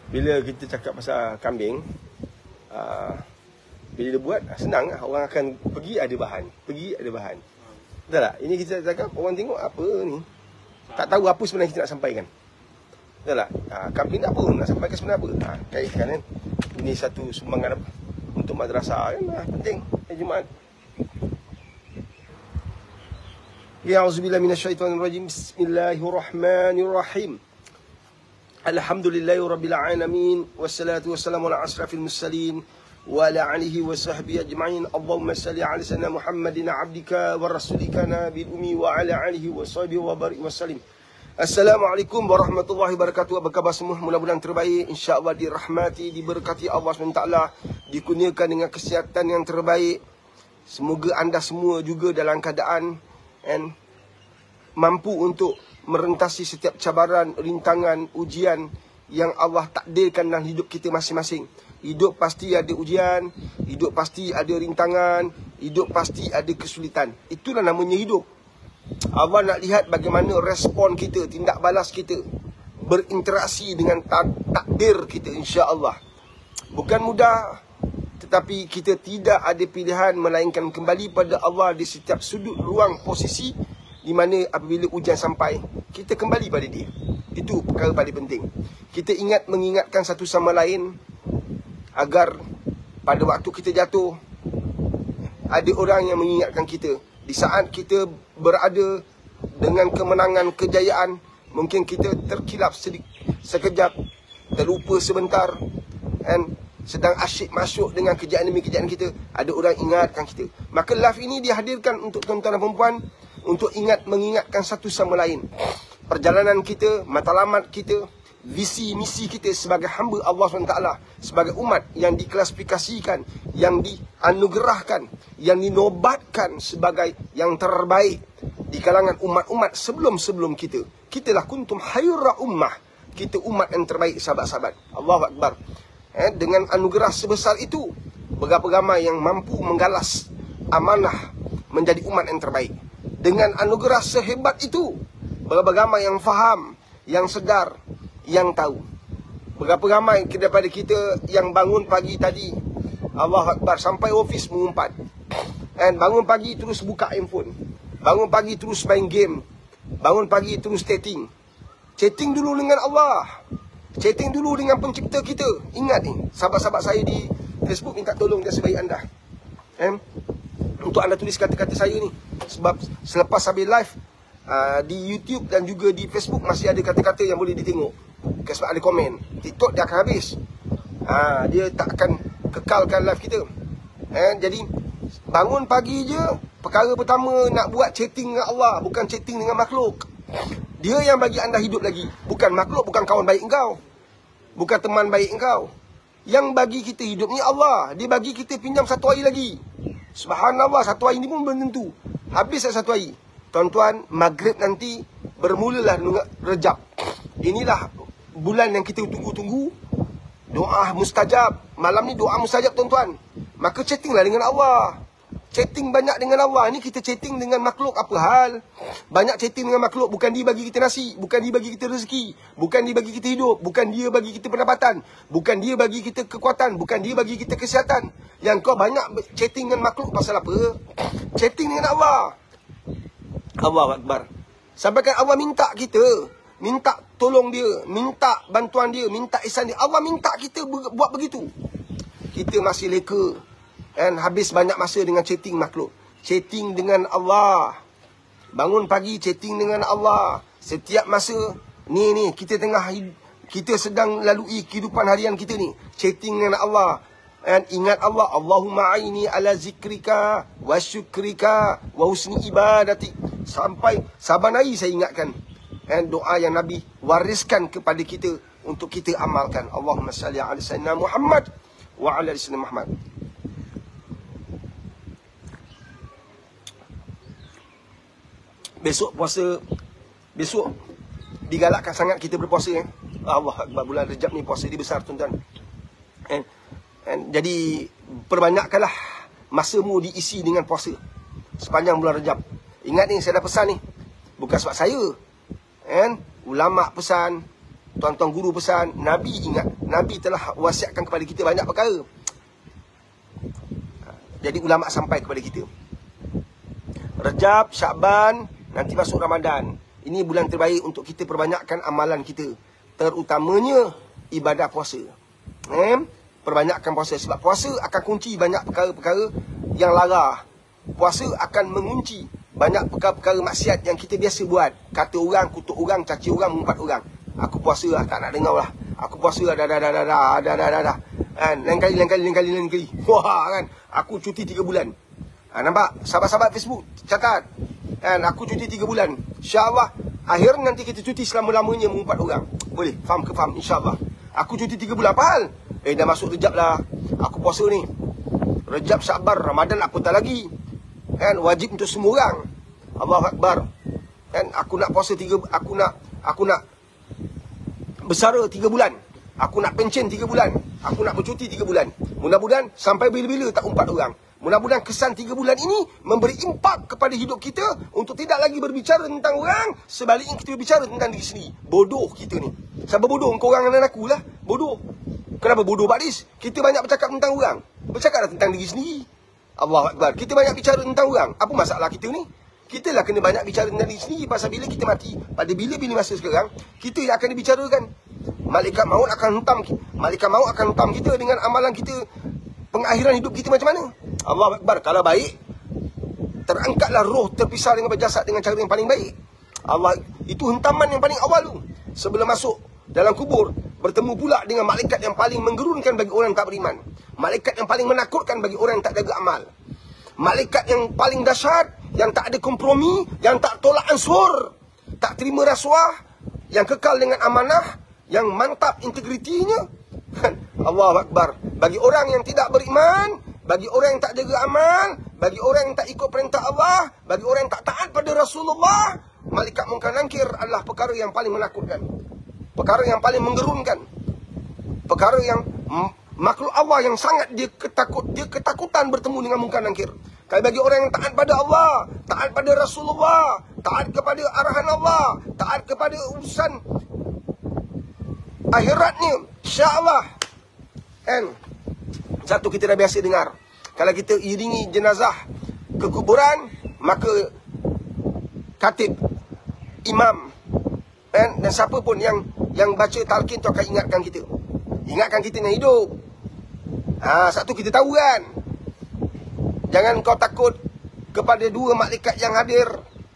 Bila kita cakap pasal kambing, bila dia buat, senang lah. Orang akan pergi ada bahan. Betul tak? Ini kita cakap, orang tengok apa ni, tak tahu apa sebenarnya kita nak sampaikan. Betul tak? Kambing apa nak sampaikan sebenarnya apa? Kaitkan kan. Ini satu sumbangan untuk madrasah kan. Penting. Jumaat. Ya auzubillahi minasyaitonirrajim. Bismillahirrahmanirrahim. Alhamdulillahirabbil alamin wassalatu wassalamu ala asrafil mursalin wa ala alihi wa sahbihi ajma'in. Allahumma salli ala sayyidina Muhammadin abdika wa rasulika nabil ummi wa ala alihi wa sahbihi wa barik wa sallim. Assalamualaikum warahmatullahi wabarakatuh. Apa khabar semua? Mudah-mudahan terbaik, insya-Allah dirahmati, diberkati Allah SWT, dikurniakan dengan kesihatan yang terbaik. Semoga anda semua juga dalam keadaan mampu untuk merentasi setiap cabaran, rintangan, ujian yang Allah takdirkan dalam hidup kita masing-masing. Hidup pasti ada ujian, hidup pasti ada rintangan, hidup pasti ada kesulitan. Itulah namanya hidup. Allah nak lihat bagaimana respon kita, tindak balas kita berinteraksi dengan takdir kita, insya-Allah. Bukan mudah, tetapi kita tidak ada pilihan melainkan kembali pada Allah di setiap sudut ruang posisi, di mana apabila ujian sampai, kita kembali pada dia. Itu perkara paling penting. Kita mengingatkan satu sama lain, agar pada waktu kita jatuh, ada orang yang mengingatkan kita. Di saat kita berada dengan kemenangan, kejayaan, mungkin kita terkilap sekejap, terlupa sebentar, sedang asyik masuk dengan kejayaan demi kejayaan kita, ada orang ingatkan kita. Maka live ini dihadirkan untuk tuan-tuan dan perempuan, untuk mengingatkan satu sama lain. Perjalanan kita, matlamat kita, visi misi kita sebagai hamba Allah SWT, sebagai umat yang diklasifikasikan, yang dianugerahkan, yang dinobatkan sebagai yang terbaik di kalangan umat-umat sebelum-sebelum kita. Kitalah kuntum khaira ummah. Kita umat yang terbaik, sahabat-sahabat. Allahu Akbar. Dengan anugerah sebesar itu, berapa ramai yang mampu menggalas amanah menjadi umat yang terbaik. Dengan anugerah sehebat itu, berapa ramai yang faham, yang sedar, yang tahu. Berapa ramai daripada kita yang bangun pagi tadi, Allahu Akbar, sampai ofis mengumpat. Bangun pagi terus buka handphone. Bangun pagi terus main game. Bangun pagi terus chatting. Chatting dulu dengan Allah. Chatting dulu dengan pencipta kita. Ingat ni, sahabat-sahabat saya di Facebook minta tolong dia sebaik anda. Untuk anda tulis kata-kata saya ni. Sebab selepas habis live di YouTube dan juga di Facebook masih ada kata-kata yang boleh ditengok. Sebab ada komen. TikTok dia akan habis. Dia tak akan kekalkan live kita. Jadi bangun pagi je, perkara pertama nak buat chatting dengan Allah, bukan chatting dengan makhluk. Dia yang bagi anda hidup lagi. Bukan makhluk, bukan kawan baik engkau, bukan teman baik engkau. Yang bagi kita hidup ni Allah. Dia bagi kita pinjam satu hari lagi. Subhanallah, satu hari ni pun belum tentu habis satu hari. Tuan-tuan, maghrib nanti bermulalah Rejab. Inilah bulan yang kita tunggu-tunggu. Doa mustajab. Malam ni doa mustajab, tuan-tuan. Maka chattinglah dengan Allah. Chatting banyak dengan Allah. Ini kita chatting dengan makhluk apa hal? Banyak chatting dengan makhluk. Bukan dia bagi kita nasi, bukan dia bagi kita rezeki, bukan dia bagi kita hidup, bukan dia bagi kita pendapatan, bukan dia bagi kita kekuatan, bukan dia bagi kita kesihatan. Yang kau banyak chatting dengan makhluk pasal apa? Chatting dengan Allah. Allahu Akbar. Sampaikan Allah minta kita, minta tolong dia, minta bantuan dia, minta ihsan dia. Allah minta kita buat begitu. Kita masih leka, habis banyak masa dengan chatting makhluk. Chatting dengan Allah. Bangun pagi chatting dengan Allah. Setiap masa ni kita sedang lalui kehidupan harian kita ni, chatting dengan Allah. Ingat Allah. Allahumma aini ala zikrika wa syukrika wa husni ibadati. Sampai saban hari saya ingatkan doa yang Nabi wariskan kepada kita untuk kita amalkan. Allahumma salli ala sayyidina Muhammad wa ala ali sayyidina Muhammad. Besok puasa, besok digalakkan sangat kita berpuasa. Allah Akbar, bulan Rejab ni puasa dia besar tuan-tuan. Jadi perbanyakkanlah masamu diisi dengan puasa sepanjang bulan Rejab. Ingat ni, saya dah pesan ni, bukan sebab saya, ulama pesan, tuan-tuan guru pesan, Nabi ingat, Nabi telah wasiatkan kepada kita banyak perkara. Jadi ulama sampai kepada kita. Rejab, Syakban, nanti masuk Ramadan. Ini bulan terbaik untuk kita perbanyakkan amalan kita, terutamanya ibadah puasa. Perbanyakkan puasa, sebab puasa akan kunci banyak perkara-perkara yang lara. Puasa akan mengunci banyak perkara-perkara maksiat yang kita biasa buat. Kata orang, kutuk orang, caci orang, mengumpat orang. Aku puasa lah, tak nak dengar lah. Aku puasa lah, dah. Lain kali. Wah kan, aku cuti 3 bulan. Nampak? Sahabat-sahabat Facebook, catat. Aku cuti 3 bulan. InsyaAllah, akhir nanti kita cuti selama-lamanya mengumpat orang. Boleh? Faham ke faham? InsyaAllah. Aku cuti 3 bulan, apa hal? Dah masuk Rejab lah. Aku puasa ni. Rejab, Syakban, Ramadan, apatah lagi. Wajib untuk semua orang. Allahu Akbar. Aku nak puasa aku nak bersara 3 bulan. Aku nak pencen 3 bulan. Aku nak bercuti 3 bulan. Mudah-mudahan sampai bila-bila tak umpat orang. Mudah-mudahan kesan 3 bulan ini memberi impak kepada hidup kita untuk tidak lagi berbicara tentang orang. Sebaliknya kita berbicara tentang diri sendiri. Bodoh kita ni. Siapa bodoh? Kau orang dan aku lah. Bodoh. Kenapa bodoh, Badis? Kita banyak bercakap tentang orang. Bercakaplah tentang diri sendiri. Allahu Akbar. Kita banyak bicara tentang orang. Apa masalah kita ni? Kita lah kena banyak bicara tentang diri sendiri. Pasal bila kita mati, pada bila-bila masa sekarang, kita yang akan dibicarakan. Malaikat maut akan hentam kita dengan amalan kita. Pengakhiran hidup kita macam mana? Allahu Akbar. Kalau baik, terangkatlah roh terpisah dengan berjasad dengan cara yang paling baik. Allah, itu hentaman yang paling awal tu. Sebelum masuk dalam kubur, bertemu pula dengan malaikat yang paling menggerunkan bagi orang yang tak beriman. Malaikat yang paling menakutkan bagi orang yang tak jaga amal. Malaikat yang paling dahsyat, yang tak ada kompromi, yang tak tolak ansur, tak terima rasuah, yang kekal dengan amanah, yang mantap integritinya. Allahu Akbar. Bagi orang yang tidak beriman, bagi orang yang tak jaga amal, bagi orang yang tak ikut perintah Allah, bagi orang yang tak taat pada Rasulullah, malaikat Munkar Nakir adalah perkara yang paling menakutkan, perkara yang paling menggerunkan, perkara yang makhluk Allah yang sangat dia ketakutan bertemu dengan Munkar Nakir. Kalau bagi orang yang taat pada Allah, taat pada Rasulullah, taat kepada arahan Allah, taat kepada urusan akhiratnya, insya-Allah. Satu, kita dah biasa dengar, kalau kita iringi jenazah ke kuburan, maka khatib, imam, dan siapa pun yang baca talqin tu akan ingatkan kita dengan hidup. Satu, kita tahu kan, jangan kau takut kepada 2 malaikat yang hadir,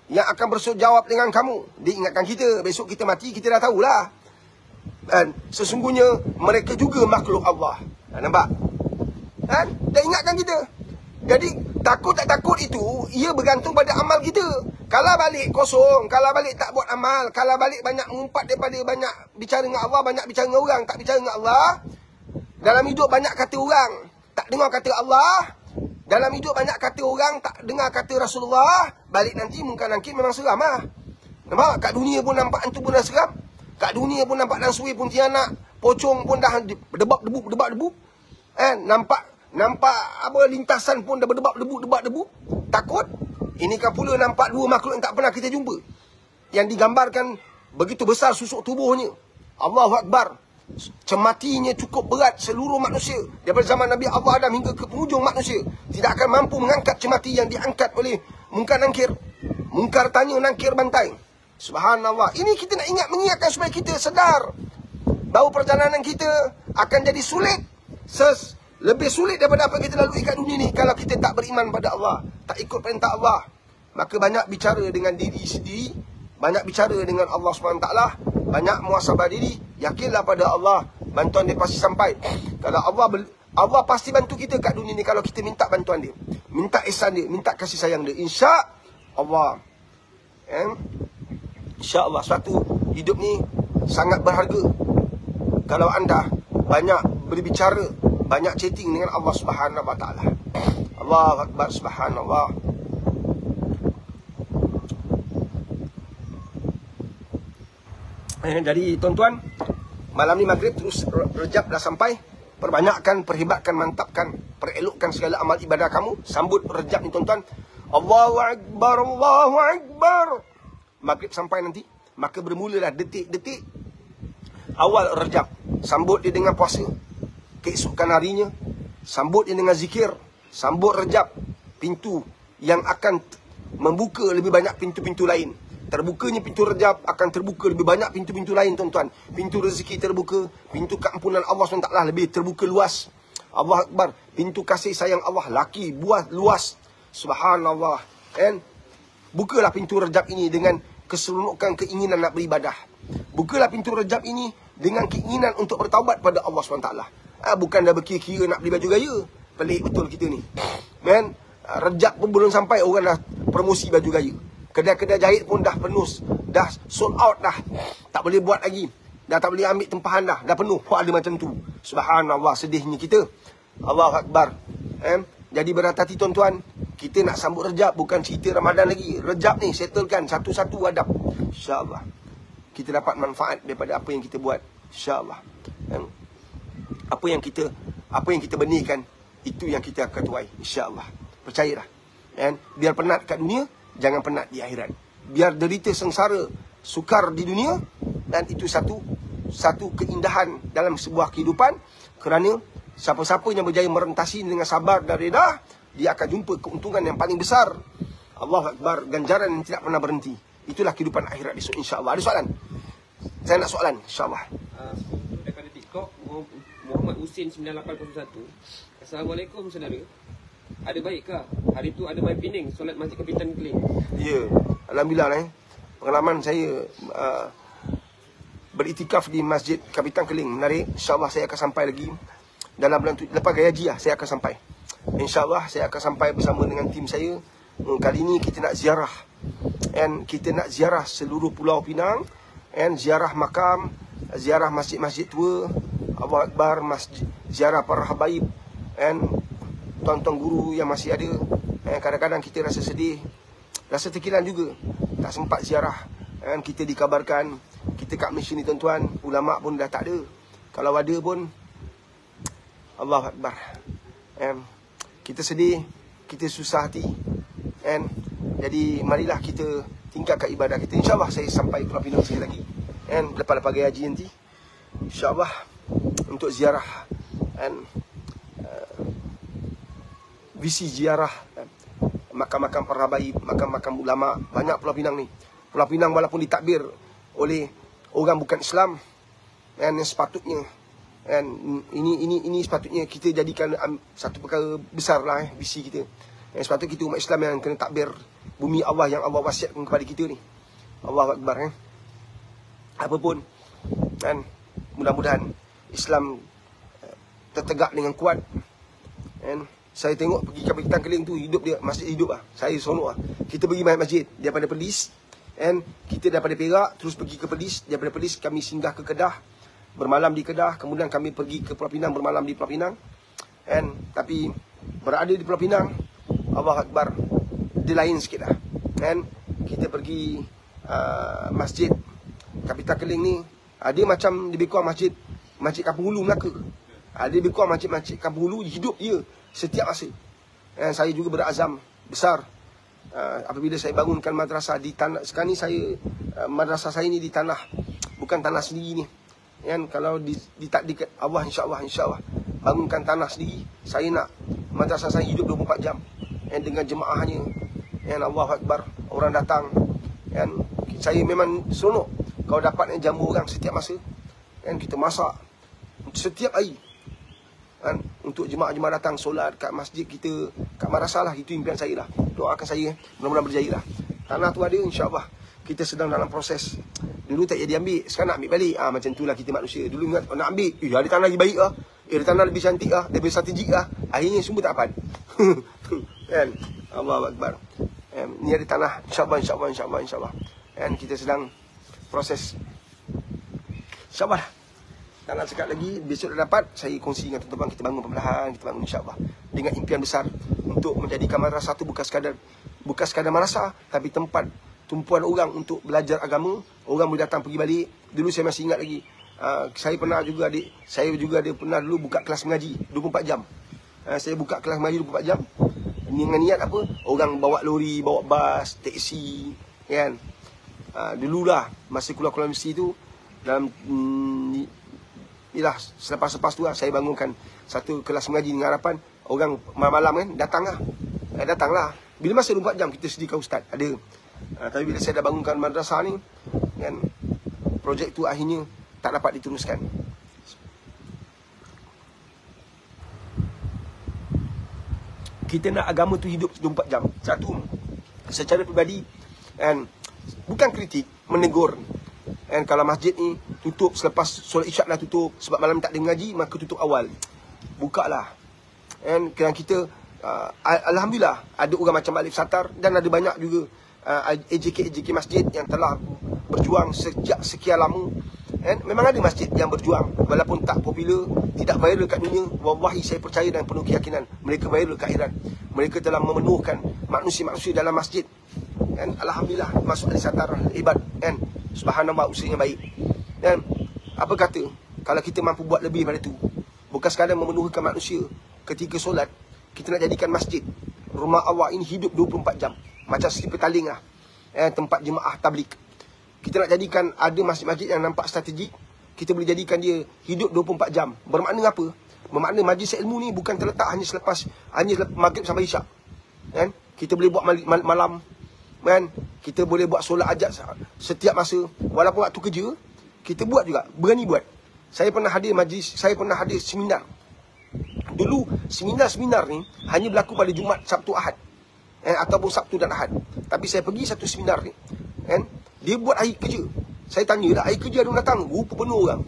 yang akan bersujawab dengan kamu. Dia ingatkan kita, besok kita mati, kita dah tahulah. Dan sesungguhnya mereka juga makhluk Allah. Nampak? Dia ingatkan kita. Jadi takut tak takut itu, ia bergantung pada amal kita. Kalau balik kosong, kalau balik tak buat amal, kalau balik banyak mengumpat daripada banyak bicara dengan Allah, banyak bicara dengan orang, tak bicara dengan Allah. Dalam hidup banyak kata orang, tak dengar kata Allah. Dalam hidup banyak kata orang, tak dengar kata Rasulullah. Balik nanti Munkar Nakir memang seram lah. Nampak? Kat dunia pun nampak hantu pun dah seram. Kat dunia pun nampak Nansui pun tianak, pocong pun dah berdebak debu. Nampak apa, lintasan pun dah berdebak debu. Takut? Ini kan pula nampak 2 makhluk yang tak pernah kita jumpa, yang digambarkan begitu besar susuk tubuhnya. Allahu Akbar. Cematinya cukup berat seluruh manusia daripada zaman Nabi Allah Adam hingga ke penghujung manusia. Tidak akan mampu mengangkat cemati yang diangkat oleh Munkar Nakir. Munkar tanya, Nakir bantai. Subhanallah. Ini kita nak mengingatkan supaya kita sedar bahawa perjalanan kita akan jadi sulit, lebih sulit daripada apa kita lalui kat dunia ni kalau kita tak beriman pada Allah, tak ikut perintah Allah. Maka banyak bicara dengan diri sendiri, banyak bicara dengan Allah SWT, banyak muhasabah diri. Yakinlah pada Allah, bantuan dia pasti sampai. Kalau Allah pasti bantu kita kat dunia ni kalau kita minta bantuan dia, minta ihsan dia, minta kasih sayang dia. Insya-Allah. Insya-Allah. Suatu hidup ni sangat berharga kalau anda banyak berbicara, banyak chatting dengan Allah Subhanahu Wa Taala. Allahu Akbar. Subhanallah. Jadi tuan-tuan, Malam ni maghrib terus Rejab dah sampai. Perbanyakkan, perhebatkan, mantapkan, perelokkan segala amal ibadah kamu. Sambut Rejab ni tuan-tuan. Allahu Akbar, Allahu Akbar. Maghrib sampai nanti, maka bermulalah detik-detik awal Rejab. Sambut dia dengan puasa. Keesokan harinya, sambut dia dengan zikir. Sambut Rejab, pintu yang akan membuka lebih banyak pintu-pintu lain. Terbukanya pintu Rejab akan terbuka lebih banyak pintu-pintu lain tuan-tuan. Pintu rezeki terbuka, pintu keampunan Allah SWT lebih terbuka luas. Allah Akbar, pintu kasih sayang Allah laki buat luas. Subhanallah. And bukalah pintu Rejab ini dengan keseronokan keinginan nak beribadah. Bukalah pintu Rejab ini dengan keinginan untuk bertaubat pada Allah SWT. Bukan dah berkira-kira nak beli baju gaya. Pelik betul kita ni. Man, Rejab pun belum sampai orang dah promosi baju gaya. Kedai-kedai jahit pun dah penuh. Dah sold out dah. Tak boleh buat lagi. Dah tak boleh ambil tempahan dah. Dah penuh. Ada macam tu. Subhanallah, sedihnya kita. Allahu Akbar. Jadi berhati-hati tuan-tuan. Kita nak sambut Rejab, bukan cerita Ramadan lagi. Rejab ni settlekan satu-satu adab. InsyaAllah kita dapat manfaat daripada apa yang kita buat. InsyaAllah. Apa yang kita benihkan, itu yang kita akan tuai. InsyaAllah. Percayalah. Biar penat kat dunia, jangan penat di akhirat. Biar derita sengsara, sukar di dunia, dan itu satu keindahan dalam sebuah kehidupan. Kerana siapa-siapa yang berjaya merentasi dengan sabar dan reda, dia akan jumpa keuntungan yang paling besar. Allahu Akbar, ganjaran yang tidak pernah berhenti. Itulah kehidupan akhirat besok, insyaAllah. Ada soalan? Saya nak soalan, insyaAllah. Daripada TikTok, Muhammad Husin 9801. Assalamualaikum saudara. Ada baikkah hari tu ada main pining solat Masjid Kapitan Keling? Ya, Alhamdulillah. Pengalaman saya beritikaf di Masjid Kapitan Keling menarik. InsyaAllah saya akan sampai lagi dalam bulan tu, lepas gaya haji lah, saya akan sampai. InsyaAllah saya akan sampai bersama dengan tim saya. Kali ini kita nak ziarah. Kita nak ziarah seluruh Pulau Pinang. Ziarah makam, ziarah masjid-masjid tua. Allahu Akbar, ziarah para habaib. Tuan-tuan guru yang masih ada. Kadang-kadang kita rasa sedih, rasa terkilan juga. Tak sempat ziarah. Kita dikabarkan, kita kat Malaysia ni tuan-tuan, ulama' pun dah tak ada. Kalau ada pun, Allahu Akbar. Kita sedih, kita susah hati. Jadi marilah kita tingkatkan ibadah kita. InsyaAllah saya sampai Pulau Pinang sekali lagi. Lepas-lepas gaya haji nanti, InsyaAllah untuk ziarah. Visi ziarah makam-makam para habaib, makam-makam ulama. Banyak Pulau Pinang ni. Pulau Pinang walaupun ditakbir oleh orang bukan Islam, yang sepatutnya, ini sepatutnya kita jadikan satu perkara besar lah, visi kita. Sepatutnya kita umat Islam yang kena takbir bumi Allah yang Allah wasiatkan kepada kita ni. Allahu Akbar. Apapun, mudah-mudahan Islam tertegak dengan kuat. Saya tengok pergi Kapitan Keling tu, hidup dia, masjid hidup lah. Saya seronok lah. Kita pergi masjid daripada Perlis. Kita daripada Perak terus pergi ke Perlis. Daripada Perlis kami singgah ke Kedah, bermalam di Kedah. Kemudian kami pergi ke Pulau Pinang, bermalam di Pulau Pinang. Tapi berada di Pulau Pinang, Allahu Akbar, dia lain sikit lah. Kita pergi masjid Kapitan Keling ni, dia macam lebih kurang masjid Kampung Hulu Melaka. Dia lebih kurang masjid Kampung Hulu, hidup dia setiap masa. Saya juga berazam besar apabila saya bangunkan madrasah di tanah. Sekarang ni saya madrasah saya ni di tanah, bukan tanah sendiri ni. Kalau ditakdirkan Allah, insyaAllah bangunkan tanah sendiri, saya nak madrasah saya hidup 24 jam dengan jemaahnya. Allahu Akbar, orang datang. Saya memang seronok kalau dapat jamu orang setiap masa. Kita masak setiap hari. Untuk jemaah-jemaah datang solat kat masjid kita, kat madrasah lah. Itu impian saya lah. Doakan saya, mudah-mudahan berjaya lah. Tanah tu ada, insyaAllah. Kita sedang dalam proses. Dulu tak jadi ambil, sekarang nak ambil balik. Macam tu lah kita manusia. Dulu ingat nak ambil, ada tanah lagi baik lah. Ada tanah lebih cantik lah, lebih strategik lah. Akhirnya semua tak dapat. Allahu Akbar. Ni ada tanah, insyaAllah. Kita sedang proses. InsyaAllah. Tak nak cakap lagi, besok dah dapat, saya kongsi dengan tuan-tuan, kita bangun perlahan, kita bangun insyaAllah. Dengan impian besar untuk menjadikan madrasah tu bukan sekadar madrasah, tapi tempat tumpuan orang untuk belajar agama. Orang boleh datang pergi balik. Dulu saya masih ingat lagi, Saya pernah juga dia pernah dulu buka kelas mengaji 24 jam. Saya buka kelas mengaji 24 jam dengan niat apa? Orang bawa lori, bawa bas, teksi, kan. Dululah masa keluar mesti tu dalam ialah selepas tu lah, saya bangunkan satu kelas mengaji dengan harapan orang malam kan datanglah. Bila masa 24 jam kita sediakan ustaz ada. Tapi bila saya dah bangunkan madrasah ni kan, projek tu akhirnya tak dapat diteruskan. Kita nak agama tu hidup 24 jam. Satu, secara peribadi kan, bukan kritik, menegur. And kalau masjid ni tutup selepas solat isyak dah tutup sebab malam tak ada ngaji, maka tutup awal. Bukalah. And kerana kita alhamdulillah ada orang macam Alif Satar dan ada banyak juga AJK masjid yang telah berjuang sejak sekian lama. And memang ada masjid yang berjuang walaupun tak popular, tidak viral kat dunia. Wallahi saya percaya dan penuh keyakinan mereka viral kat akhirat. Mereka telah memenuhkan manusia-manusia dalam masjid. And alhamdulillah masuk Alif Satar hebat kan. Subhanallah, usahanya baik. Dan apa kata kalau kita mampu buat lebih pada tu, bukan sekadar memenuhkan manusia ketika solat, kita nak jadikan masjid rumah Allah ini hidup 24 jam macam seperti petaling lah, tempat jemaah tabligh. Kita nak jadikan ada masjid-masjid yang nampak strategik, kita boleh jadikan dia hidup 24 jam. Bermakna apa? Bermakna majlis ilmu ni bukan terletak hanya selepas maghrib sampai isyak kan? Kita boleh buat malam kan? Kita boleh buat solat hajat setiap masa. Walaupun waktu kerja, kita buat juga, berani buat. Saya pernah hadir majlis, saya pernah hadir seminar. Dulu seminar ni hanya berlaku pada Jumaat, Sabtu, Ahad ataupun Sabtu dan Ahad. Tapi saya pergi satu seminar ni kan, dia buat hari kerja. Saya tanya lah, hari kerja ada datang, rupa penuh orang.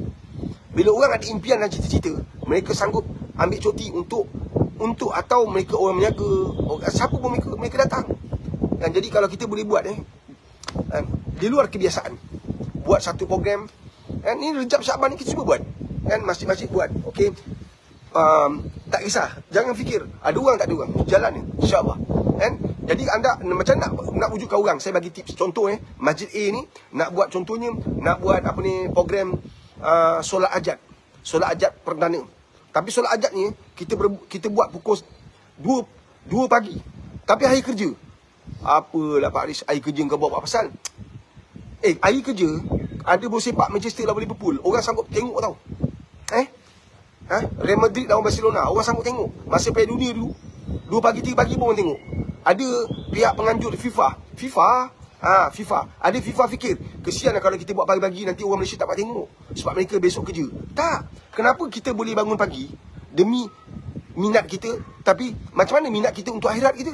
Bila orang ada impian dan cita-cita, mereka sanggup ambil cuti untuk atau mereka orang meniaga, siapa pun mereka datang. Dan jadi kalau kita boleh buat di luar kebiasaan, buat satu program, ni Rejab Syakban ni kita cuba buat kan, masjid-masjid buat, okey. Tak kisah, jangan fikir ada orang tak ada orang, jalan ni insya-Allah kan. Jadi anda macam nak wujudkan orang, saya bagi tips. Contoh masjid A ni nak buat, contohnya nak buat apa ni, program solat hajat perdana. Tapi solat hajat ni kita buat pukul 2 pagi. Tapi hari kerja. Apalah Pak Aris, hari kerja kau buat apa pasal? Hari kerja ada bola sepak Manchester lawan Liverpool, orang sanggup tengok tau. Real Madrid lawan Barcelona, orang sanggup tengok. Masa Piala Dunia dulu 2 pagi 3 pagi pun orang tengok. Ada pihak penganjur FIFA ada FIFA fikir kesian kalau kita buat pagi-pagi, nanti orang Malaysia tak dapat tengok sebab mereka besok kerja. Tak, kenapa kita boleh bangun pagi demi minat kita, tapi macam mana minat kita untuk akhirat kita?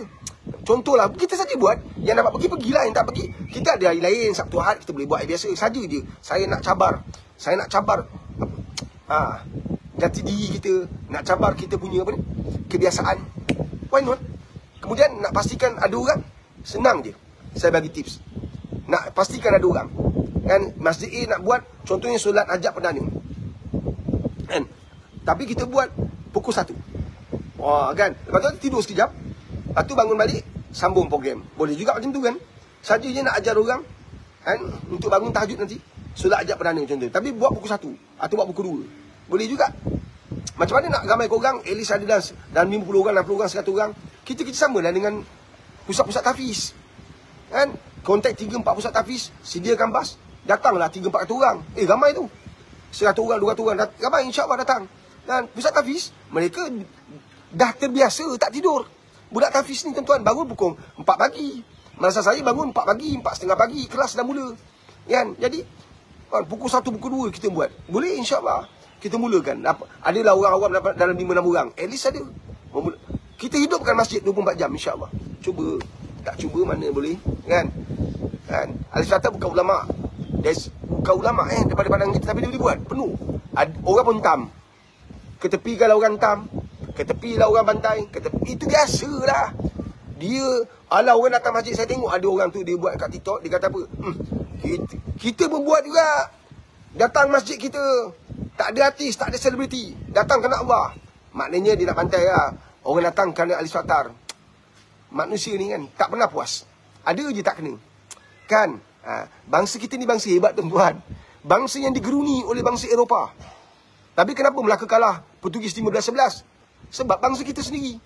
Contohlah, kita saja buat. Yang dapat pergilah, yang tak pergi, kita ada hari lain, Sabtu Ahad kita boleh buat hari biasa saja je. Saya nak cabar jati diri kita, nak cabar kita punya apa ni, kebiasaan. Why not? Kemudian nak pastikan ada orang, senang je. Saya bagi tips. Nak pastikan ada orang. Kan masjid A nak buat contohnya solat hajat perdana. Kan? Tapi kita buat pukul 1. Wah, kan? Lepas tu tidur sekejap. Lepas tu bangun balik, sambung program. Boleh juga macam tu kan? Saja je nak ajar orang kan, untuk bangun tahajud nanti, solat hajat perdana contoh. Tapi buat pukul 1 atau buat pukul 2. Boleh juga. Macam mana nak ramai orang, at least ada dalam 50 orang, 60 orang, 100 orang. Kita samalah dengan pusat-pusat tahfiz. Kan? Kontak 3-4 pusat tahfiz, sediakan bas, datanglah 3-400 orang. Ramai tu. 100 orang, 200 orang, ramai insya-Allah datang. Dan pusat tahfiz, mereka dah terbiasa tak tidur. Budak tahfiz ni tuan-tuan bangun pukul 4 pagi. Masa saya bangun 4 pagi, 4:30 pagi, kelas dah mula. Kan? Jadi pukul 1, pukul 2 kita buat. Boleh insya-Allah. Kita mulakan. Adalah orang awam dalam 5-6 orang. At least ada. Kita hidupkan masjid 24 jam insya-Allah. Cuba. Tak cuba mana boleh. Kan? Alif Satar bukan ulama'. Bukan ulama' daripada pandang kita. Tapi dia boleh buat. Penuh. Orang pun tam. Ketepikanlah orang tam. Ketepilah orang bantai. Itu biasalah. Dia, orang datang masjid, saya tengok ada orang tu dia buat kat TikTok. Dia kata apa? Kita pun buat juga. Datang masjid kita. Tak ada artis, tak ada selebriti. Datang kerana Allah. Maknanya dia nak bantai lah. Orang datang kerana Alif Satar. Manusia ni kan tak pernah puas. Ada je tak kena. Kan? Bangsa kita ni bangsa hebat tuan-tuan. Bangsa yang digeruni oleh bangsa Eropah. Tapi kenapa Melaka kalah Portugis 15-11? Sebab bangsa kita sendiri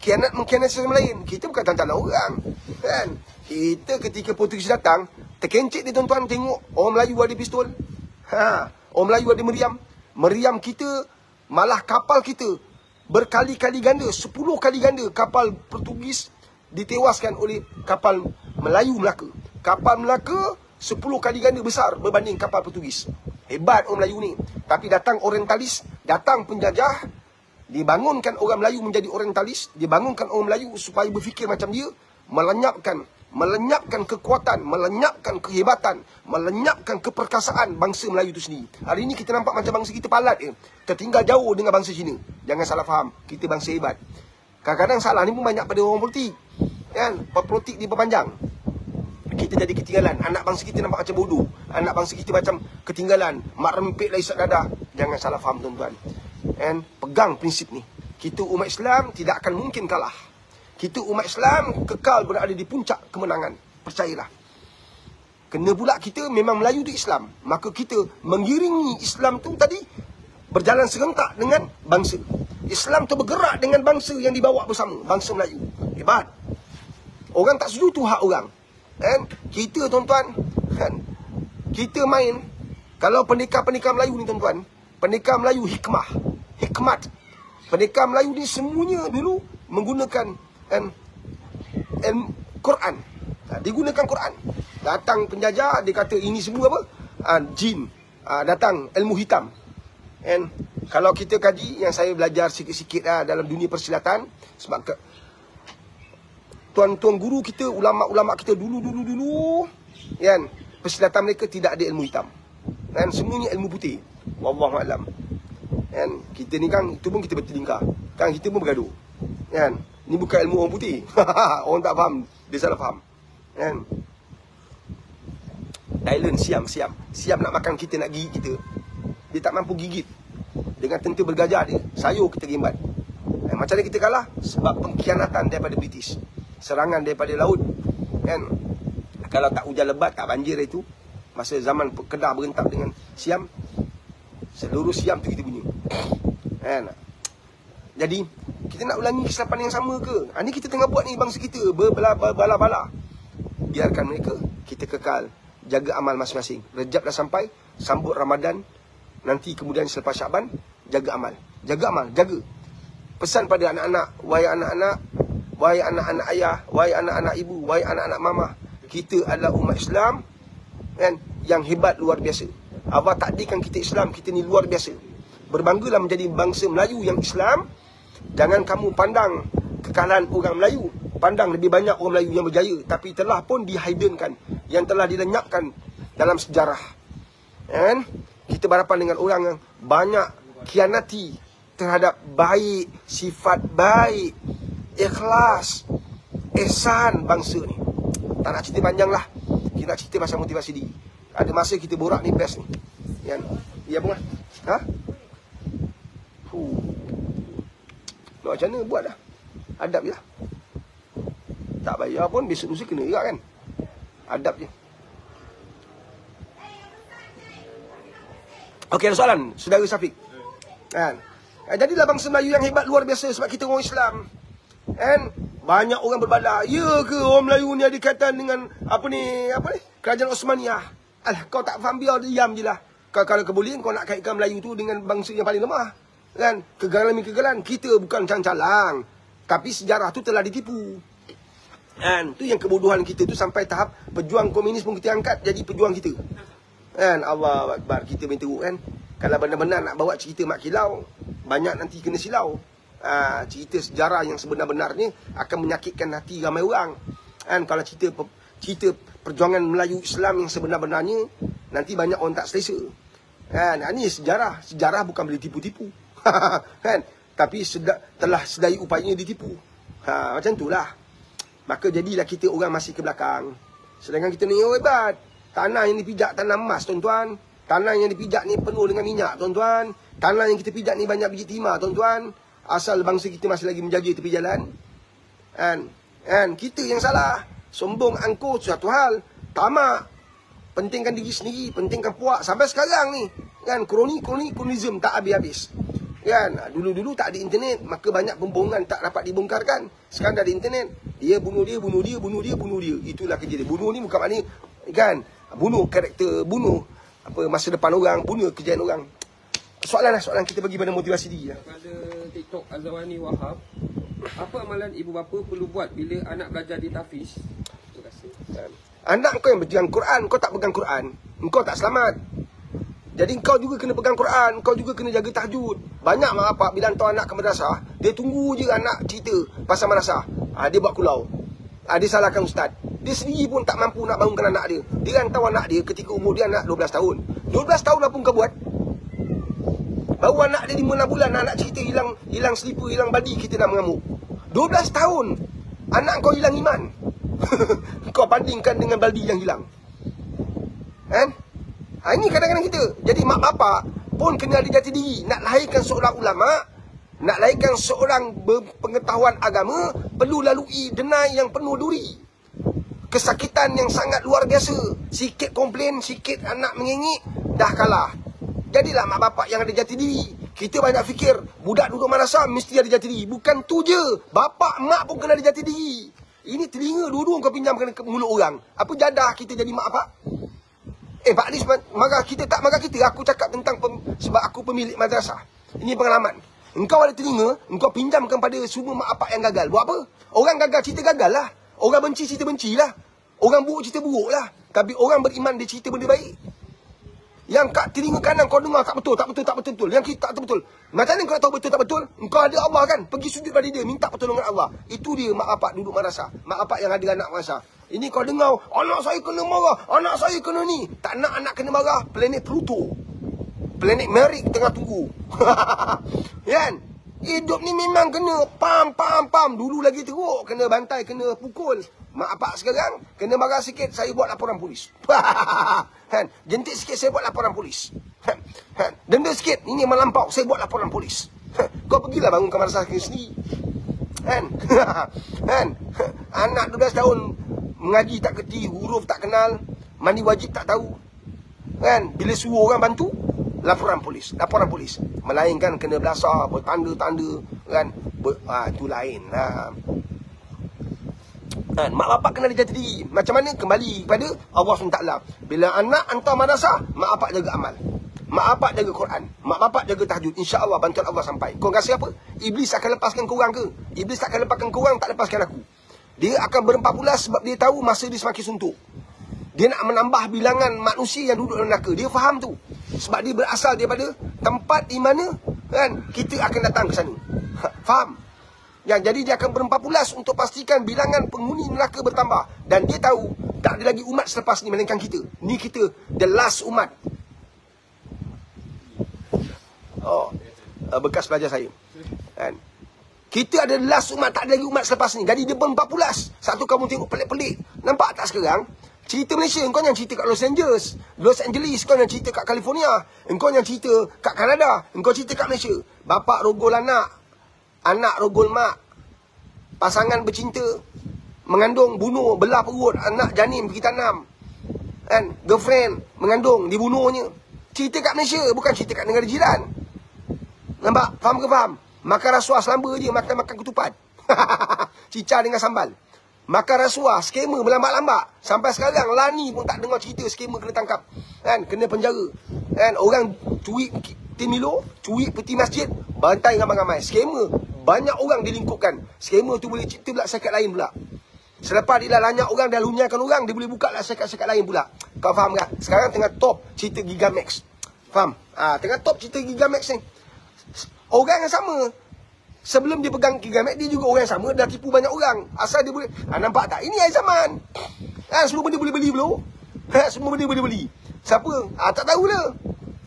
khianat mengkhianati sesama lain. Kita bukan tantang orang, kan? Kita ketika Portugis datang, terkencit dia tuan-tuan tengok orang Melayu ada pistol. Orang Melayu ada meriam. Meriam kita, malah kapal kita berkali-kali ganda, 10 kali ganda kapal Portugis ditewaskan oleh kapal Melayu Melaka. Kapal Melaka 10 kali ganda besar berbanding kapal Portugis. Hebat orang Melayu ni. Tapi datang orientalis, datang penjajah, dibangunkan orang Melayu menjadi orientalis, dibangunkan orang Melayu supaya berfikir macam dia, melenyapkan kekuatan, melenyapkan kehebatan, melenyapkan keperkasaan bangsa Melayu itu sendiri. Hari ini kita nampak macam bangsa kita palat tertinggal jauh dengan bangsa Cina. Jangan salah faham, kita bangsa hebat. Kadang-kadang salah ni pun banyak pada orang politik, kan? Politik diperpanjang. Kita jadi ketinggalan. Anak bangsa kita nampak macam bodoh. Anak bangsa kita macam ketinggalan. Mak rempit lah isap dadah. Jangan salah faham tuan-tuan. And pegang prinsip ni. Kita umat Islam tidak akan mungkin kalah. Kita umat Islam kekal berada di puncak kemenangan. Percayalah. Kena pula kita memang Melayu di Islam. Maka kita mengiringi Islam tu tadi berjalan serentak dengan bangsa. Islam tu bergerak dengan bangsa yang dibawa bersama. Bangsa Melayu. Hebat. Orang tak setuju tu hak orang. Kan? Kita tuan-tuan, kan? Kita main. Kalau pendekar-pendekar Melayu ni tuan-tuan, pendekar Melayu hikmat. Pendekar Melayu ni semuanya dulu menggunakan Quran. Digunakan Quran. Datang penjajah, dia kata ini semua apa? Jin. Datang ilmu hitam. And kalau kita kaji, yang saya belajar sikit-sikit dalam dunia persilatan, sebab tuan-tuan guru kita, ulama-ulama kita dulu, kan, persilatan mereka tidak ada ilmu hitam. Dan semuanya ilmu putih. Wallahualam. Kan, kita ni kan, itu pun kita bertelingkah. Kan, kita pun bergaduh. Kan, ni bukan ilmu orang putih. Orang tak faham, dia salah faham. Kan. Thailand siam nak makan kita, nak gigit kita. Dia tak mampu gigit. Dengan tentera bergajah dia, sayur kita rimbat. Macam mana kita kalah? Sebab pengkhianatan daripada British. Serangan daripada laut, kan? Kalau tak hujan lebat, tak banjir itu, masa zaman Kedah berentak dengan Siam, seluruh Siam tu kita punya, kan? Jadi kita nak ulangi kesilapan yang sama ke? Ini kita tengah buat ni, bangsa kita berbala-bala. Biarkan mereka, kita kekal jaga amal masing-masing. Rejab dah sampai, sambut Ramadan, nanti kemudian selepas Syaban, jaga amal. Jaga. Pesan pada anak-anak, wahai anak-anak ayah, wahai anak-anak ibu, wahai anak-anak mama, kita adalah umat Islam, kan, yang hebat luar biasa. Allah takdirkan kita Islam, kita ni luar biasa. Berbanggalah menjadi bangsa Melayu yang Islam. Jangan kamu pandang kekalahan orang Melayu, pandang lebih banyak orang Melayu yang berjaya, tapi telah pun dihiddenkan, yang telah dilenyapkan dalam sejarah. Kan? Kita berhadapan dengan orang yang banyak khianati terhadap baik, sifat baik, ikhlas, ihsan bangsa ni. Tak nak cerita panjang lah. Kita nak cerita pasal motivasi diri. Ada masa kita borak ni best ni. Yang, ya bunga? Nak macam mana buat dah. Adab je lah. Tak bayar pun besok lusa kena juga kan. Adab je. Okey, ada soalan Saudara Syafiq. Kan? Jadilah bangsa Melayu yang hebat luar biasa sebab kita orang Islam. And banyak orang berbala, ya ke orang Melayu ni ada kaitan dengan apa ni kerajaan Osmaniyah. Alah, kau tak faham, biar diam je lah. Kalau kebolehan kau nak kaitkan Melayu tu dengan bangsa yang paling lemah, kan? Kegagalan kita bukan calang-calang, tapi sejarah tu telah ditipu. Kan? Tu yang kebodohan kita tu, sampai tahap pejuang komunis pun kita angkat jadi pejuang kita. Kan? Allah Akbar, kita main teruk kan. Kalau benar-benar nak bawa cerita mak kilau, banyak nanti kena silau. Cerita sejarah yang sebenar-benarnya akan menyakitkan hati ramai orang. Kan, kalau cerita perjuangan Melayu Islam yang sebenar-benarnya, nanti banyak orang tak selesa. Kan, ini sejarah bukan boleh tipu-tipu. Kan, tapi telah sedaya upayanya ditipu. Macam itulah. Maka jadilah kita orang masih ke belakang. Sedangkan kita ni hebat. Tanah yang dipijak tanah emas, tuan-tuan. Tanah yang dipijak ni penuh dengan minyak, tuan-tuan. Tanah yang kita pijak ni banyak biji timah, tuan-tuan. Asal bangsa kita masih lagi menjaga tepi jalan. Kan? Kita yang salah. Sombong angkuh suatu hal. Tamak. pentingkan diri sendiri, pentingkan puak. Sampai sekarang ni, kan, kronism tak habis-habis. Kan, dulu-dulu tak ada internet, maka banyak pembohongan tak dapat dibongkarkan. Sekarang dah ada internet, dia bunuh dia. Itulah kerja dia. Bunuh ni bukan maknanya, kan, bunuh karakter, bunuh apa masa depan orang, bunuh kerjaan orang. Soalan kita bagi pada motivasi diri. Pada TikTok Azawani Wahab, apa amalan ibu bapa perlu buat bila anak belajar di tahfiz? Terima kasih. Anak kau yang berpegang Quran, kau tak pegang Quran, engkau tak selamat. Jadi kau juga kena pegang Quran, kau juga kena jaga tahajud. Banyak mak bapak bila hantar anak ke madrasah, dia tunggu je anak cerita pasal madrasah. Dia buat kulau. Dia salahkan ustaz. Dia sendiri pun tak mampu nak bangunkan anak dia. Dia hantar anak dia ketika umur dia anak 12 tahun. 12 tahun apa kau buat? Baru anak dia 5 bulan, anak cerita hilang slipper, hilang badi, kita dah mengamuk. 12 tahun anak kau hilang iman. Kau bandingkan dengan baldi yang hilang. Kan? Ini kadang-kadang kita. Jadi mak bapak pun kena ada jati diri. Nak lahirkan seorang ulama, nak lahirkan seorang berpengetahuan agama, perlu lalui denai yang penuh duri. Kesakitan yang sangat luar biasa. Sikit komplain, sikit anak mengengik, dah kalah. Jadilah mak bapak yang ada jati diri. Kita banyak fikir, budak duduk madrasah mesti ada jati diri. Bukan tu je. Bapak, mak pun kena ada jati diri. Ini telinga dua-dua kau pinjamkan ke mulut orang. Apa jadah kita jadi mak bapak? Pak Lis marah kita, tak marah kita. Aku cakap tentang sebab aku pemilik madrasah. Ini pengalaman. Engkau ada telinga, engkau pinjamkan pada semua mak bapak yang gagal. Buat apa? Orang gagal, cerita gagal lah. Orang benci, cerita benci lah. Orang buruk, cerita buruk lah. Tapi orang beriman, dia cerita benda baik. Yang kat telinga kanan kau dengar tak betul. Yang kita tak betul. Macam mana kau nak tahu betul tak betul? Engkau ada Allah kan? Pergi sujud pada dia, minta pertolongan Allah. Itu dia mak bapak duduk madrasah. Mak bapak yang ada anak madrasah. Ini kau dengar, anak saya kena marah, anak saya kena ni. Tak nak anak kena marah, planet Pluto. Planet Merrick tengah tunggu. Kan? Hidup ni memang kena pam. Dulu lagi teruk, kena bantai, kena pukul. Mak bapak sekarang, kena marah sikit, saya buat laporan polis. Kan? Jentik sikit, saya buat laporan polis. Denda sikit, ini melampau, saya buat laporan polis. Kau pergilah bangunkan madrasah sendiri. Kan? Anak 12 tahun mengaji tak kerti, huruf tak kenal, mandi wajib tak tahu. Kan? Bila suruh orang bantu, laporan polis. Melainkan kena belasah, bertanda-tanda, kan? Itu lain. Kan? Mak bapak kena ada jati diri. Macam mana? Kembali kepada Allah SWT. Bila anak hantar madrasah, mak bapak jaga amal. Mak bapak jaga Quran. Mak bapak jaga tahajud. InsyaAllah bantuan Allah sampai. Kau rasa apa? Iblis akan lepaskan korang ke? Iblis tak akan lepaskan korang, tak lepaskan aku. Dia akan berempat-pulas sebab dia tahu masa dia semakin suntuk. Dia nak menambah bilangan manusia yang duduk dalam neraka. Dia faham tu. Sebab dia berasal daripada tempat di mana, kan, kita akan datang ke sana. Faham? Jadi dia akan berempat-pulas untuk pastikan bilangan penghuni neraka bertambah. Dan dia tahu tak ada lagi umat selepas ni melainkan kita. Ni kita, the last umat. Bekas pelajar saya. Kan? Kita ada last umat, tak ada lagi umat selepas ni. Jadi dia berempat-pulas. Satu kamu tengok pelik-pelik. Nampak tak sekarang? Cerita Malaysia, engkau yang cerita kat Los Angeles, kau yang cerita kat California, engkau yang cerita kat Kanada, engkau cerita kat Malaysia. Bapak rogol anak, anak rogol mak, pasangan bercinta, mengandung, bunuh, belah perut, anak janin pergi tanam, kan? Girlfriend mengandung, dibunuhnya. Cerita kat Malaysia, bukan cerita kat negara jiran. Nampak? Faham ke faham? Makan rasuah selamba je, makan ketupat. Cicah dengan sambal. Makan rasuah, skema berlambak-lambak. Sampai sekarang, Lani pun tak dengar cerita skema kena tangkap. Kan? Kena penjara. Kan? Orang curi tim Milo, curi peti masjid, bantai ramai-ramai. Skema, banyak orang dilingkupkan. Skema tu boleh cipta pula syarikat lain pula. Selepas dia dah lanyak orang, dah lunyakan orang, dia boleh buka lah syarikat-syarikat lain pula. Kau faham tak? Sekarang tengah top cerita Gigamax. Faham? Tengah top cerita Gigamax ni. Orang yang sama. Sebelum dia pegang Gigamax, dia juga orang yang sama, dah tipu banyak orang. Asal dia boleh, nampak tak? Ini air zaman. Semua benda boleh beli belum? Semua benda boleh beli. Siapa? Tak tahulah.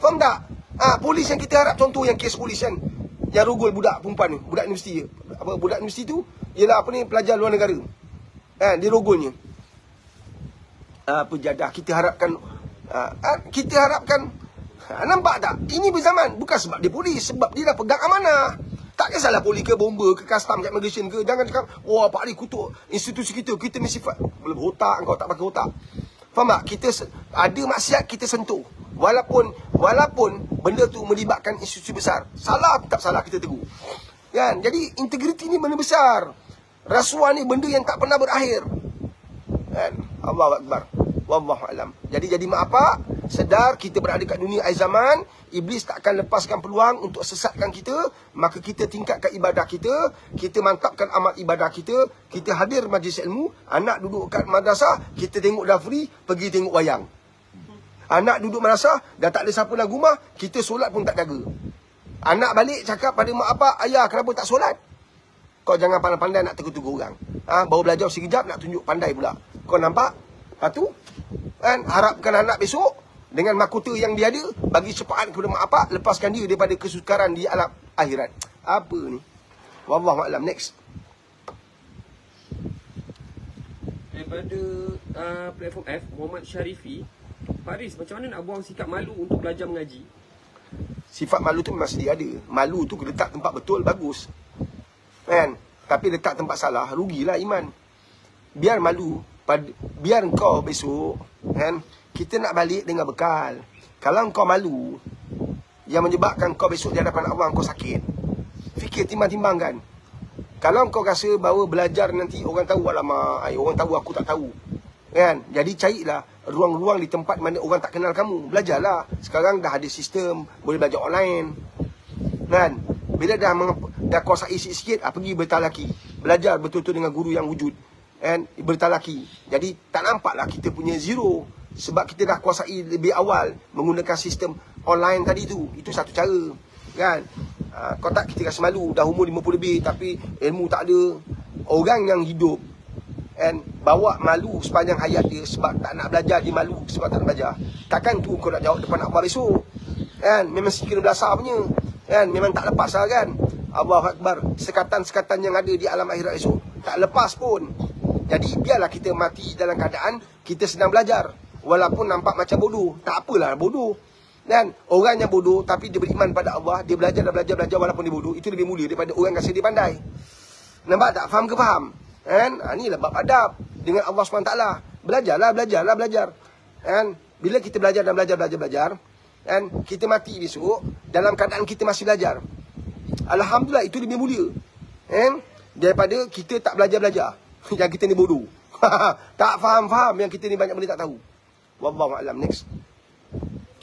Faham tak? Polis yang kita harap, contoh yang kes polis kan, yang rogol budak perempuan ni, budak universiti. Budak universiti tu ialah pelajar luar negara. Dia rogolnya. Pejadah kita harapkan, nampak tak? Ini berzaman. Bukan sebab dia polis, sebab dia dah pegang amanah. Tak kisahlah polis ke, bomba ke, custom ke, immigration ke. Jangan cakap, wah Pak Ali kutuk institusi kita, kita mesti boleh berotak, engkau tak pakai otak. Faham tak? Ada maksiat kita sentuh. Walaupun benda tu melibatkan institusi besar. Salah tetap salah, kita tegur. Kan? Jadi integriti ni benda besar. Rasuah ni benda yang tak pernah berakhir. Kan? Allahu Akbar. Wallahu alam. Jadi mak apa? Sedar kita berada kat dunia akhir zaman. Iblis tak akan lepaskan peluang untuk sesatkan kita. Maka kita tingkatkan ibadah kita. Kita mantapkan amal ibadah kita. Kita hadir majlis ilmu. Anak duduk kat madrasah. Kita tengok dafri. Pergi tengok wayang. Anak duduk madrasah. Dah tak ada siapa nak rumah. Kita solat pun tak jaga. Anak balik cakap pada mak apa, ayah kenapa tak solat? Kau jangan pandai-pandai nak tegur-tegur orang. Baru belajar sekejap nak tunjuk pandai pula. Kau nampak? Lepas tu, kan, harapkan anak besok dengan mahkota yang dia ada, bagi syafaat kepada mak apa, lepaskan dia daripada kesukaran di alam akhirat. Apa ni? Wallahu a'lam. Next. Daripada platform F, Muhammad Syarifi, Faris, macam mana nak buang sikap malu untuk belajar mengaji? Sifat malu tu memang sedia ada. Malu tu letak tempat betul, bagus. Kan? Tapi letak tempat salah, rugilah iman. Biar malu, biar kau besok, kan, kita nak balik dengan bekal. Kalau kau malu, yang menyebabkan kau besok di hadapan Allah kau sakit, fikir, timbang-timbang kan. Kalau kau rasa bahawa belajar nanti orang tahu, alamak, orang tahu aku tak tahu, kan? Jadi carilah ruang-ruang di tempat mana orang tak kenal kamu. Belajarlah. Sekarang dah ada sistem, boleh belajar online, kan? Bila dah kuasai sikit-sikit, pergi bertalaki. Belajar betul-betul dengan guru yang wujud, kan? Bertalaki. Jadi tak nampaklah kita punya zero. Sebab kita dah kuasai lebih awal menggunakan sistem online tadi tu. Itu satu cara, kan? Kau tak, kita rasa malu. Dah umur 50 lebih tapi ilmu tak ada. Orang yang hidup, kan, bawa malu sepanjang hayat dia sebab tak nak belajar, dia malu sebab tak nak belajar. Takkan tu kau nak jawab depan Allah besok, kan? Memang sikit belasah punya, kan? Memang tak lepas lah, kan? Allahu Akbar. Sekatan-sekatan yang ada di alam akhirat esok tak lepas pun. Jadi biarlah kita mati dalam keadaan kita sedang belajar. Walaupun nampak macam bodoh, tak apalah bodoh, kan? Orang yang bodoh tapi dia beriman pada Allah, dia belajar dan belajar walaupun dia bodoh, itu lebih mulia daripada orang yang rasa dia pandai. Nampak tak? Faham ke faham? Kan? Inilah bab adab dengan Allah SWT. Belajar. Kan? Bila kita belajar dan belajar, kan, kita mati besok dalam keadaan kita masih belajar. Alhamdulillah, itu lebih mulia, kan, daripada kita tak belajar yang kita ni bodoh. Tak faham yang kita ni banyak benda tak tahu. Wallahu a'lam. Next.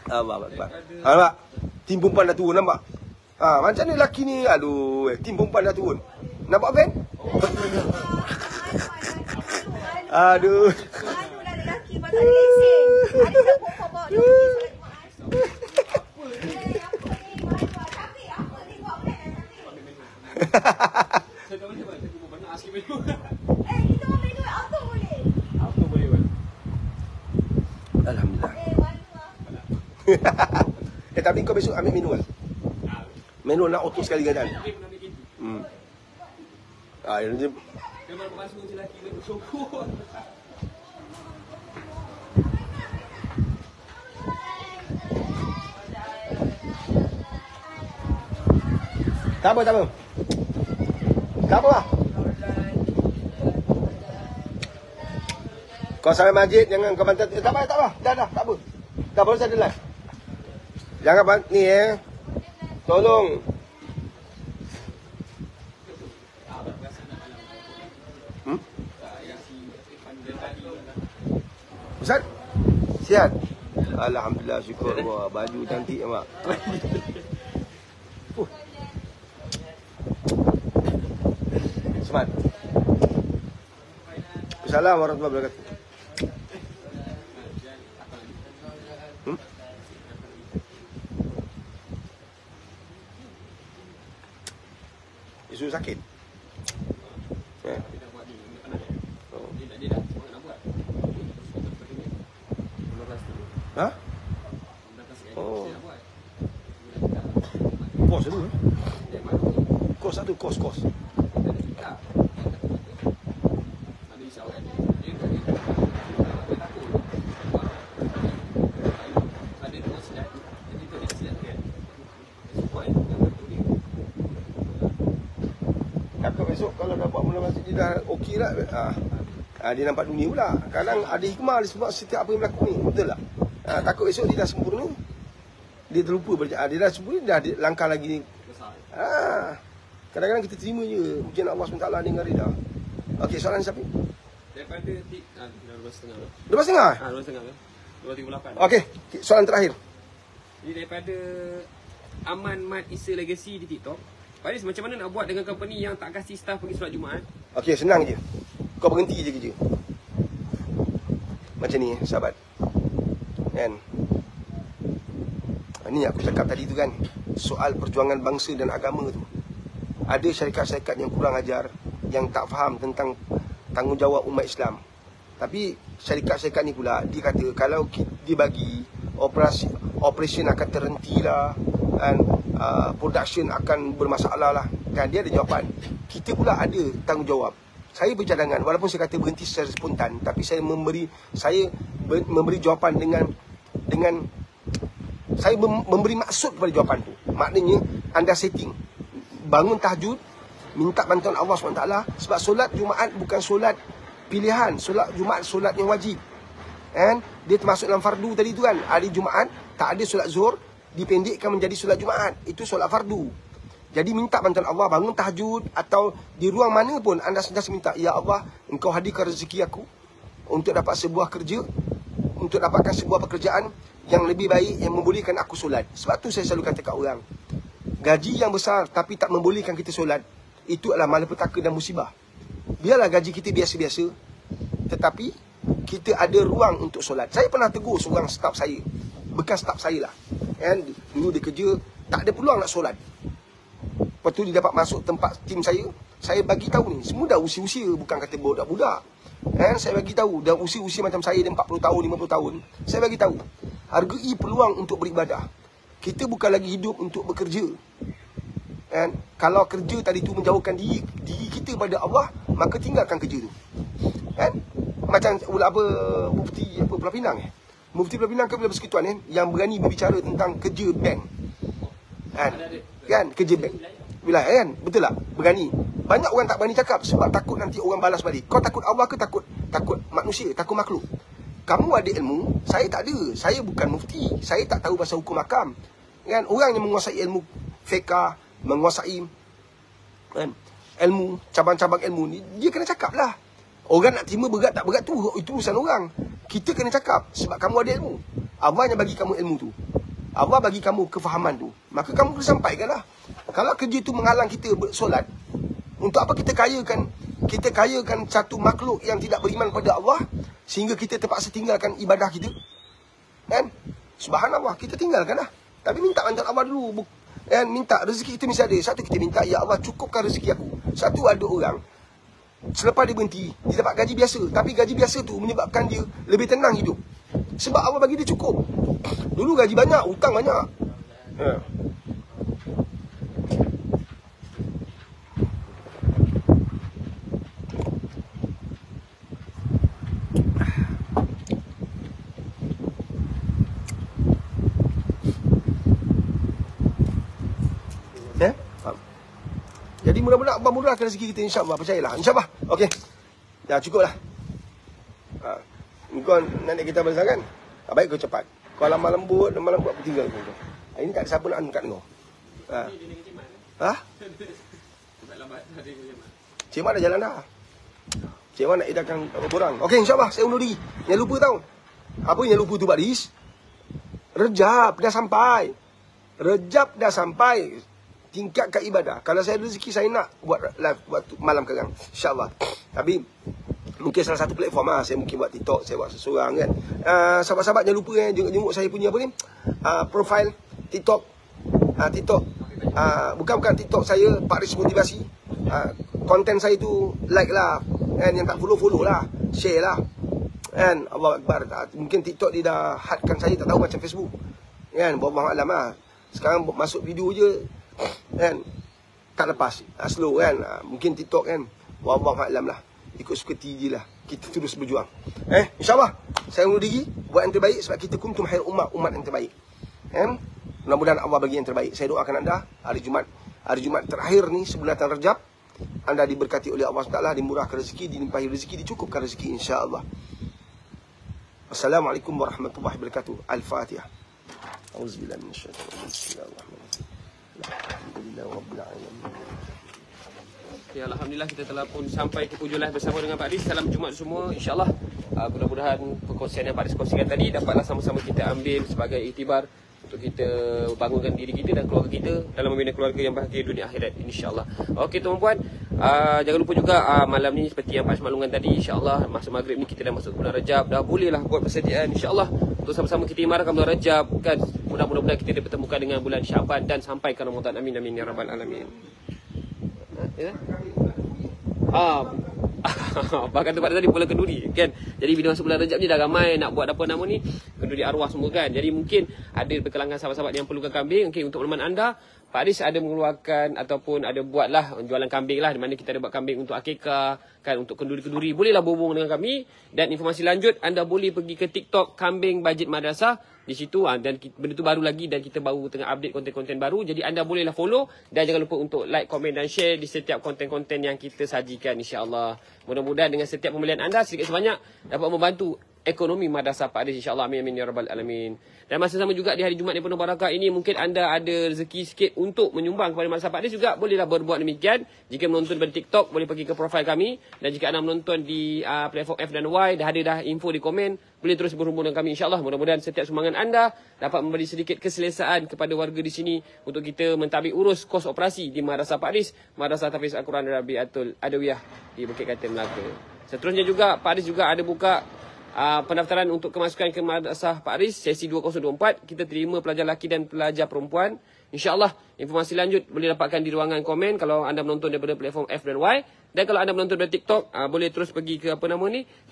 Allahu Akbar. Nampak? Tim perempuan dah turun, nampak? Macam ni lelaki ni, aduh, tim perempuan dah turun. Nampak kan? Aduh. Malu lah lelaki pasal ada lesen. Ada tak perempuan bawa dia pergi solat Jumaat. Apa ni? Apa ni buat plan dah cantik. Saya tahu macam mana, saya cuba banyak sikit menu. Kita mau main duit auto boleh? Auto boleh buat. Alhamdulillah. Malu lah. Tapi kau besok ambil manual. Manual nak auto sekali kadang. Tapi pun ambil gitu. Yang Dia malu masuk je lelaki dia bersyukur. tak apa. Tak apa lah. Kau sampai masjid, jangan kau bantai. Tak apa. Dah. Tak apa. Tak apa, saya ada live. Jangan bantai ni Tolong. Ustaz? Sihat? Alhamdulillah, syukur Allah. Baju cantik, mak. Semangat. Assalamualaikum warahmatullahi wabarakatuh. Isu sakit. Ha? Oh. Kos dulu. Kos satu, kos. Kakak besok kalau dah buat mula masjid dah okey lah. Dia nampak dunia pula. Kadang ada hikmah dia sebab setiap apa yang berlaku ni. Betul tak? Takut esok dia dah sempurna, dia terlupa dia dah sempurna, dah langkah lagi. Kadang-kadang kita terima je ujian Allah SWT dengan reda. Okey, soalan siapa? Daripada 2.5. 2.5? 2.5. Okey, soalan terakhir. Ini daripada Aman Mat Isa Legacy di TikTok. Faris, macam mana nak buat dengan company yang tak kasih staff pergi solat Jumaat? Okey, senang je. Kau berhenti je kerja. Macam ni, sahabat. Kan? Ini aku cakap tadi tu kan. Soal perjuangan bangsa dan agama tu. Ada syarikat-syarikat yang kurang ajar, yang tak faham tentang tanggungjawab umat Islam. Tapi syarikat-syarikat ni pula, dia kata kalau dia bagi operation akan terhenti lah, dan production akan bermasalah lah. Dan dia ada jawapan. Kita pula ada tanggungjawab. Saya bercadangan, walaupun saya kata berhenti secara spontan, tapi saya memberi jawapan dengan saya memberi maksud kepada jawapan tu. Maknanya anda setting, bangun tahajud, minta bantuan Allah SWT. Sebab solat Jumaat bukan solat pilihan. Solat Jumaat solat yang wajib. And dia termasuk dalam fardu tadi tu kan. Hari Jumaat tak ada solat zuhur, dipendekkan menjadi solat Jumaat. Itu solat fardu. Jadi minta bantuan Allah, bangun tahajud atau di ruang mana pun anda sentiasa minta, ya Allah, Engkau hadirkan rezeki aku untuk dapat sebuah kerja, untuk dapatkan sebuah pekerjaan yang lebih baik, yang membolehkan aku solat. Sebab tu saya selalu kata kat orang, gaji yang besar tapi tak membolehkan kita solat, itu adalah malapetaka dan musibah. Biarlah gaji kita biasa-biasa, tetapi kita ada ruang untuk solat. Saya pernah tegur seorang staff saya, bekas staff saya lah, and dulu dia kerja, tak ada peluang nak solat. Lepas tu dia dapat masuk tempat tim saya bagi tahu ni, semua dah usia-usia, bukan kata budak-budak. Saya bagi tahu, dah usia-usia macam saya, dah 40 tahun, 50 tahun. Saya bagi tahu, hargai peluang untuk beribadah. Kita bukan lagi hidup untuk bekerja. Kalau kerja tadi tu menjauhkan diri kita pada Allah, maka tinggalkan kerja tu. Macam Mufti Pulau Pinang Mufti Pulau Pinang ke Pulau Persekutuan yang berani berbicara tentang kerja bank. Kan, kerja bank wilayah kan, betul tak? Berani. Banyak orang tak berani cakap sebab takut nanti orang balas balik. Kau takut Allah ke takut manusia, takut makhluk? Kamu ada ilmu, saya tak ada. Saya bukan mufti, saya tak tahu pasal hukum hakam. Kan, orang yang menguasai ilmu fiqh, menguasai kan, ilmu, cabang-cabang ilmu ni, dia kena cakap lah. Orang nak terima berat tak berat tu, itu urusan orang. Kita kena cakap sebab kamu ada ilmu. Allah yang bagi kamu ilmu tu, Allah bagi kamu kefahaman tu, maka kamu kena sampaikan lah. Kalau kerja tu menghalang kita bersolat, untuk apa kita kayakan satu makhluk yang tidak beriman pada Allah, sehingga kita terpaksa tinggalkan ibadah kita? Kan? Subhanallah, kita tinggalkan lah. Tapi minta bantuan Allah dulu. Minta rezeki kita mesti ada. Satu kita minta, ya Allah cukupkan rezeki aku. Satu ada orang, selepas dia berhenti, dia dapat gaji biasa. Tapi gaji biasa tu menyebabkan dia lebih tenang hidup. Sebab Allah bagi dia cukup. Dulu gaji banyak, hutang banyak. Jadi mudah-mudahan Allah murahkan rezeki kita, insya-Allah, percayalah. Insya-Allah. Okey. Dah cukuplah. Kau nak naik kereta besar kan? Baik kau cepat. Kau lambat lembut aku tinggal kau. Ini tak ada siapa nak angkat kau. Cik Mat dah jalan dah. Cik Mat nak edarkan borang. Okey, insya-Allah saya undur diri. Jangan lupa tau. Apa yang lupa tu Baris? Rejab dah sampai. Tingkatkan ibadah. Kalau saya ada rezeki, saya nak buat live waktu malam sekarang, insya-Allah. Tapi mungkin salah satu platform lah. Saya mungkin buat TikTok, saya buat seseorang kan. Sahabat-sahabat jangan lupa jenguk saya punya apa ni, profile TikTok. TikTok bukan TikTok saya, Pak Riz Motivasi. Konten saya tu like lah kan, yang tak follow lah, share lah kan. Allah Akbar. Mungkin TikTok dia dah hadkan saya, tak tahu macam Facebook kan. Wallahu a'lam lah. Sekarang masuk video je kan, tak lepas, slow kan. Mungkin TikTok kan, wallahu a'lam lah, ikut suka je lah. Kita terus berjuang. InsyaAllah saya undur diri, buat yang terbaik. Sebab kita kuntum khair umat yang terbaik. Mudah-mudahan Allah bagi yang terbaik. Saya doakan anda hari Jumaat terakhir ni sebelum datang Rejab, anda diberkati oleh Allah SWT, dimurahkan rezeki, dilimpahi rezeki, dicukupkan rezeki insya-Allah. Assalamualaikum warahmatullahi wabarakatuh. Al-Fatihah. Auzubillahi minasyaitonir rajim. Bismillahirrahmanirrahim. Alhamdulillahirabbil alamin. Ya, Alhamdulillah kita telah pun sampai ke hujung live bersama dengan Pak Aris. Salam Jumaat semua, insya-Allah. Mudah-mudahan perkongsian yang Pak Aris kongsikan tadi dapatlah sama-sama kita ambil sebagai iktibar untuk kita bangunkan diri kita dan keluarga kita dalam membina keluarga yang bahagia dunia akhirat, insya-Allah. Okey tuan-puan, jangan lupa juga malam ni seperti yang Pak maklumkan tadi, insya-Allah masa maghrib ni kita dah masuk bulan Rajab, dah bolehlah buat persediaan insya-Allah untuk sama-sama kita imarkan bulan Rajab kan. Mudah-mudahan kita dipertemukan dengan bulan Syaban dan sampai ke Ramadan. Amin amin ya rabbal alamin. Ya. Bahkan tempat tadi pula kenduri kan. Jadi bila masuk bulan Rajab ni dah ramai nak buat apa nama ni, kenduri arwah semua kan. Jadi mungkin ada berkelangan sahabat-sahabat yang perlukan kambing. Okey, untuk makluman anda, Pak Aris ada mengeluarkan ataupun ada buatlah jualan kambing lah, di mana kita ada buat kambing untuk akikah kan, untuk kenduri-kenduri. Bolehlah berhubung dengan kami, dan informasi lanjut anda boleh pergi ke TikTok Kambing Bajet Madrasah. Di situ dan benda tu baru lagi dan kita baru tengah update konten-konten baru. Jadi anda bolehlah follow dan jangan lupa untuk like, komen dan share di setiap konten-konten yang kita sajikan, insya-Allah. Mudah-mudahan dengan setiap pembelian anda sedikit sebanyak dapat membantu ekonomi madrasah Pak Aris, insya-Allah. Amin amin ya rabbal alamin. Dan masa sama juga di hari Jumaat yang penuh barakah ini, mungkin anda ada rezeki sikit untuk menyumbang kepada madrasah Pak Aris juga, bolehlah berbuat demikian. Jika menonton dari TikTok, boleh pergi ke profil kami, dan jika anda menonton di platform F dan Y, dah ada info di komen, boleh terus berhubung dengan kami, insya-Allah. Mudah-mudahan setiap sumbangan anda dapat memberi sedikit keselesaan kepada warga di sini untuk kita mentadbir urus kos operasi di madrasah Pak Aris, Madrasah Tahfiz Al-Quran Rabiatul Adawiyah di Bukit Katil, Melaka. Seterusnya juga Pak Aris juga ada buka pendaftaran untuk kemasukan ke madrasah Pak Aris sesi 2024. Kita terima pelajar lelaki dan pelajar perempuan, insya-Allah. Informasi lanjut boleh dapatkan di ruangan komen kalau anda menonton daripada platform F dan Y. Dan kalau anda menonton dari TikTok, boleh terus pergi ke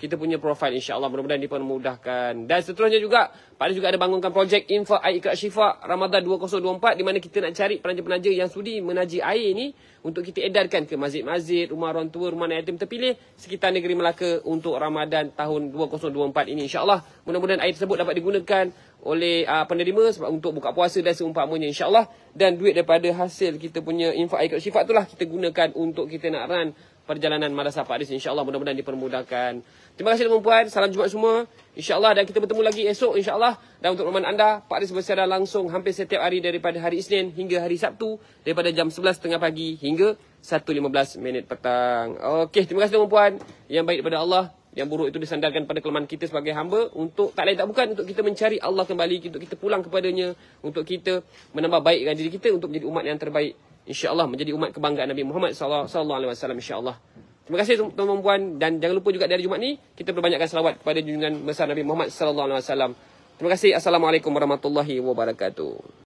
kita punya profil, insya-Allah. Mudah-mudahan dipermudahkan. Dan seterusnya juga Pak Aris juga ada bangunkan projek Infak Air Ikhlas Syifa Ramadan 2024, di mana kita nak cari penaja-penaja yang sudi menaji air ni untuk kita edarkan ke masjid-masjid, rumah orang tua, rumah anak yatim terpilih sekitar negeri Melaka untuk Ramadan tahun 2024 ini, insya-Allah. Mudah-mudahan air tersebut dapat digunakan oleh penerima sebab untuk buka puasa dan seumpamanya, insya-Allah. Dan duit daripada hasil kita punya Infak Air Ikhlas Syifa itulah kita gunakan untuk kita nak run perjalanan madrasah Pak Aris, insya-Allah. Mudah-mudahan dipermudahkan. Terima kasih tuan-puan, salam Jumaat semua, insya-Allah. Dan kita bertemu lagi esok, insya-Allah. Dan untuk makluman anda, Pak Aris bersiaran langsung hampir setiap hari daripada hari Isnin hingga hari Sabtu, daripada jam 11.30 pagi hingga 1.15 petang. Okey, terima kasih tuan-puan. Yang baik daripada Allah, yang buruk itu disandarkan pada kelemahan kita sebagai hamba, untuk tak lain tak bukan untuk kita mencari Allah kembali, untuk kita pulang kepadanya, untuk kita menambah baikkan diri kita untuk menjadi umat yang terbaik, insya-Allah, menjadi umat kebanggaan Nabi Muhammad sallallahu alaihi wasallam, insya-Allah. Terima kasih tuan-tuan dan puan, dan jangan lupa juga dari Jumaat ni kita perbanyakkan selawat kepada junjungan besar Nabi Muhammad sallallahu alaihi wasallam. Terima kasih. Assalamualaikum warahmatullahi wabarakatuh.